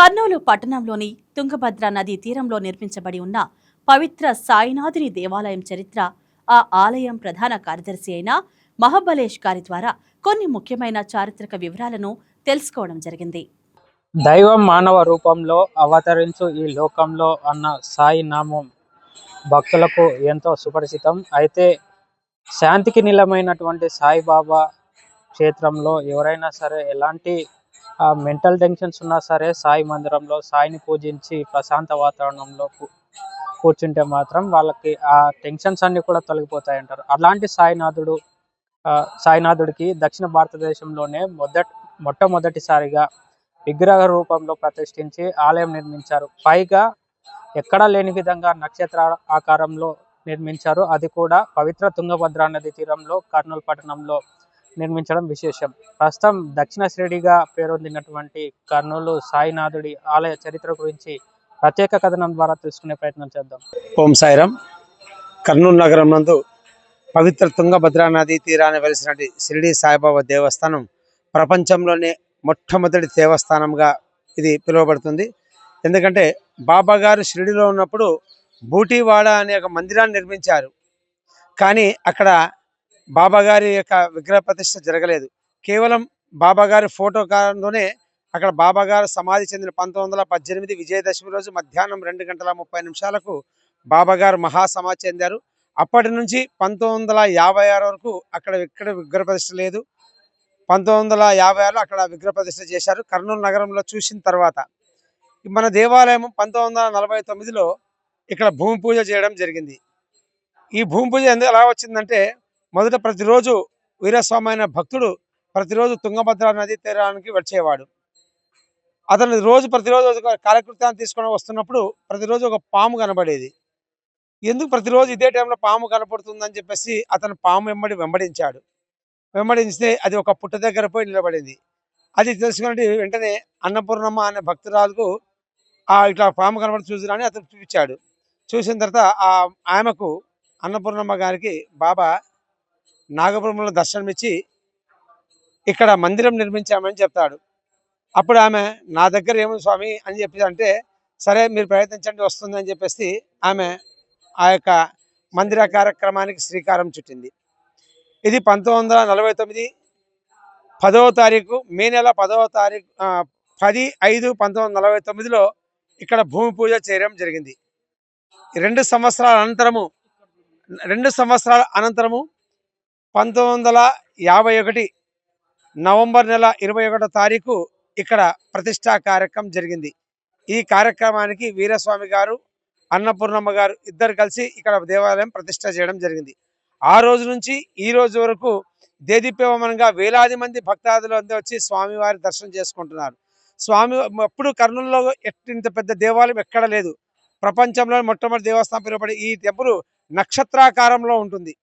కర్నూలు పట్టణంలోని తుంగభద్ర నదీ తీరంలో నిర్మించబడి ఉన్న పవిత్ర సాయినాథుని దేవాలయం చరిత్ర, ఆ ఆలయం ప్రధాన కార్యదర్శి అయిన మహాబలేష్ గారి ద్వారా కొన్ని ముఖ్యమైన చారిత్రక వివరాలను తెలుసుకోవడం జరిగింది. దైవం మానవ రూపంలో అవతరించు ఈ లోకంలో అన్న సాయి నామం భక్తులకు ఎంతో సుపరిచితం. అయితే శాంతికి నిలమైనటువంటి సాయిబాబా క్షేత్రంలో ఎవరైనా సరే ఎలాంటి మెంటల్ టెన్షన్స్ ఉన్నా సరే సాయి మందిరంలో సాయిని పూజించి ప్రశాంత వాతావరణంలో కూర్చుంటే మాత్రం వాళ్ళకి ఆ టెన్షన్స్ అన్ని కూడా తొలగిపోతాయి అంటారు. అలాంటి సాయినాథుడికి దక్షిణ భారతదేశంలోనే మొట్టమొదటిసారిగా విగ్రహ రూపంలో ప్రతిష్ఠించి ఆలయం నిర్మించారు. పైగా ఎక్కడా లేని విధంగా నక్షత్ర ఆకారంలో నిర్మించారు. అది కూడా పవిత్ర తుంగభద్ర నది తీరంలో కర్నూలు పట్టణంలో నిర్మించడం విశేషం. ప్రస్తుతం దక్షిణ శ్రేణిగా పేరొందినటువంటి కర్నూలు సాయినాథుడి ఆలయ చరిత్ర గురించి ప్రత్యేక కథనం ద్వారా తెలుసుకునే ప్రయత్నం చేద్దాం. ఓం సాయిరాం. కర్నూలు నగరం నందు పవిత్ర తుంగభద్ర నదీ తీరాన్ని వెలిసినటువంటి షిరిడి సాయిబాబా దేవస్థానం ప్రపంచంలోనే మొట్టమొదటి దేవస్థానంగా ఇది పిలువబడుతుంది. ఎందుకంటే బాబా గారు షిరిడిలో ఉన్నప్పుడు బూటీవాడ అనే ఒక మందిరాన్ని నిర్మించారు. కానీ అక్కడ బాబా గారి యొక్క విగ్రహ ప్రతిష్ఠ జరగలేదు. కేవలం బాబా గారి ఫోటో కారణంలోనే అక్కడ బాబా గారు సమాధి చెందిన 1918 విజయదశమి రోజు మధ్యాహ్నం 2:30 బాబా గారు మహాసమాధి చెందారు. అప్పటి నుంచి 1956 వరకు అక్కడ విగ్రహ ప్రతిష్ఠ లేదు. 1956లో అక్కడ విగ్రహ ప్రతిష్ఠ చేశారు. కర్నూలు నగరంలో చూసిన తర్వాత మన దేవాలయం 1949లో ఇక్కడ భూమి పూజ చేయడం జరిగింది. ఈ భూమి పూజ ఎందుకు ఎలా వచ్చిందంటే, మొదట ప్రతిరోజు వీరస్వామి అయిన భక్తుడు ప్రతిరోజు తుంగభద్ర నదీ తీరానికి వచ్చేవాడు. అతను ప్రతిరోజు కాలకృత్యాన్ని తీసుకొని వస్తున్నప్పుడు ప్రతిరోజు ఒక పాము కనబడేది. ఎందుకు ప్రతిరోజు ఇదే టైంలో పాము కనపడుతుందని చెప్పేసి అతను పాము వెంబడిస్తే అది ఒక పుట్ట దగ్గర పోయి నిలబడింది. అది తెలుసుకున్నట్టు వెంటనే అన్నపూర్ణమ్మ అనే భక్తురాలకు ఇట్లా పాము కనబడి చూసిరని అతను చూపించాడు. చూసిన తర్వాత ఆమెకు అన్నపూర్ణమ్మ గారికి బాబా నాగపురంలో దర్శనమిచ్చి ఇక్కడ మందిరం నిర్మించామని చెప్తాడు. అప్పుడు ఆమె నా దగ్గర ఏముంది స్వామి అని చెప్పి అంటే, సరే మీరు ప్రయత్నించండి వస్తుంది అని చెప్పేసి ఆమె ఆ యొక్క మందిర కార్యక్రమానికి శ్రీకారం చుట్టింది. ఇది 1949 10వ తారీఖు మే నెల 10వ తారీఖు 10/5/1949లో ఇక్కడ భూమి పూజ చేయడం జరిగింది. 2 సంవత్సరాల అనంతరము 1951 నవంబర్ నెల 21వ తారీఖు ఇక్కడ ప్రతిష్టా కార్యక్రమం జరిగింది. ఈ కార్యక్రమానికి వీరస్వామి గారు, అన్నపూర్ణమ్మ గారు ఇద్దరు కలిసి ఇక్కడ దేవాలయం ప్రతిష్ట చేయడం జరిగింది. ఆ రోజు నుంచి ఈ రోజు వరకు దేదీప్యమానంగా వేలాది మంది భక్తాదులు అంతా వచ్చి స్వామివారి దర్శనం చేసుకుంటున్నారు. స్వామి ఎప్పుడు కర్నూలులో ఇంత పెద్ద దేవాలయం ఎక్కడ లేదు. ప్రపంచంలో మొట్టమొదటి దేవస్థానం పిలువబడి ఈ టెంపుల్ నక్షత్రాకారంలో ఉంటుంది.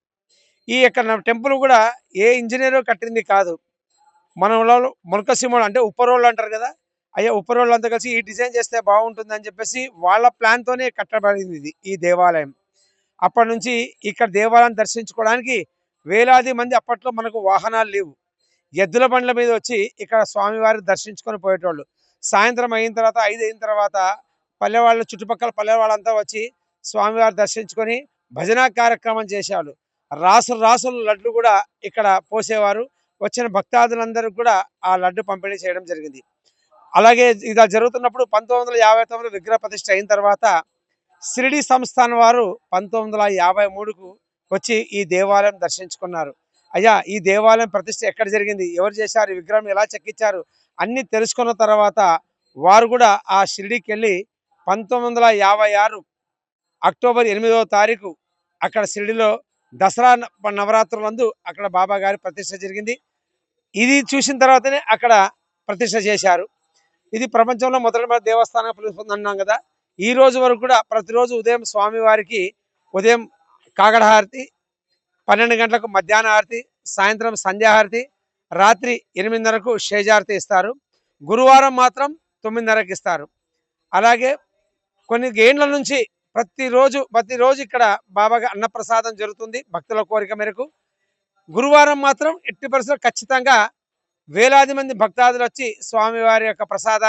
ఈ యొక్క టెంపుల్ కూడా ఏ ఇంజనీరు కట్టింది కాదు. మనలో మునకసిముడు అంటే ఉప్పరోళ్ళు అంటారు కదా, అయ్యా ఉప్పరోళ్ళు అంతా కలిసి ఈ డిజైన్ చేస్తే బాగుంటుంది అని చెప్పేసి వాళ్ళ ప్లాన్తోనే కట్టబడింది ఈ దేవాలయం. అప్పటి నుంచి ఇక్కడ దేవాలయం దర్శించుకోవడానికి వేలాది మంది, అప్పట్లో మనకు వాహనాలు లేవు, ఎద్దుల బండ్ల మీద వచ్చి ఇక్కడ స్వామివారి దర్శించుకొని పోయేటోళ్ళు. సాయంత్రం అయిన తర్వాత 5 అయిన తర్వాత పల్లెవాళ్ళు, చుట్టుపక్కల పల్లెవాళ్ళంతా వచ్చి స్వామివారి దర్శించుకొని భజన కార్యక్రమం చేసేవాళ్ళు. రాసులు లడ్లు కూడా ఇక్కడ పోసేవారు. వచ్చిన భక్తాదులందరూ కూడా ఆ లడ్డు పంపిణీ చేయడం జరిగింది. అలాగే ఇలా జరుగుతున్నప్పుడు 1959 విగ్రహ ప్రతిష్ఠ అయిన తర్వాత షిరిడి సంస్థానం వారు 1953కు వచ్చి ఈ దేవాలయం దర్శించుకున్నారు. అయ్యా ఈ దేవాలయం ప్రతిష్ఠ ఎక్కడ జరిగింది, ఎవరు చేశారు, ఈ విగ్రహం ఎలా చెక్కించారు అన్ని తెలుసుకున్న తర్వాత వారు కూడా ఆ షిరిడికి వెళ్ళి 1956 అక్టోబర్ 8వ తారీఖు అక్కడ షిరిడిలో దసరా నవరాత్రులందు అక్కడ బాబా గారి ప్రతిష్ఠ జరిగింది. ఇది చూసిన తర్వాతనే అక్కడ ప్రతిష్ఠ చేశారు. ఇది ప్రపంచంలో మొదటి దేవస్థానం పిలుస్తుందన్నాం కదా. ఈ రోజు వరకు కూడా ప్రతిరోజు ఉదయం స్వామివారికి ఉదయం కాగడ హారతి, 12 గంటలకు మధ్యాహ్న హారతి, సాయంత్రం సంధ్యాహారతి, రాత్రి 8:30కు షేజారతి ఇస్తారు. గురువారం మాత్రం 9:30కి ఇస్తారు. అలాగే కొన్ని ఏండ్ల నుంచి ప్రతిరోజు ఇక్కడ బాబాగా అన్నప్రసాదం జరుగుతుంది భక్తుల కోరిక మేరకు. గురువారం మాత్రం ఎట్టి పరిస్థితుల్లో ఖచ్చితంగా వేలాది మంది భక్తాదులు వచ్చి స్వామివారి యొక్క ప్రసాదాన్ని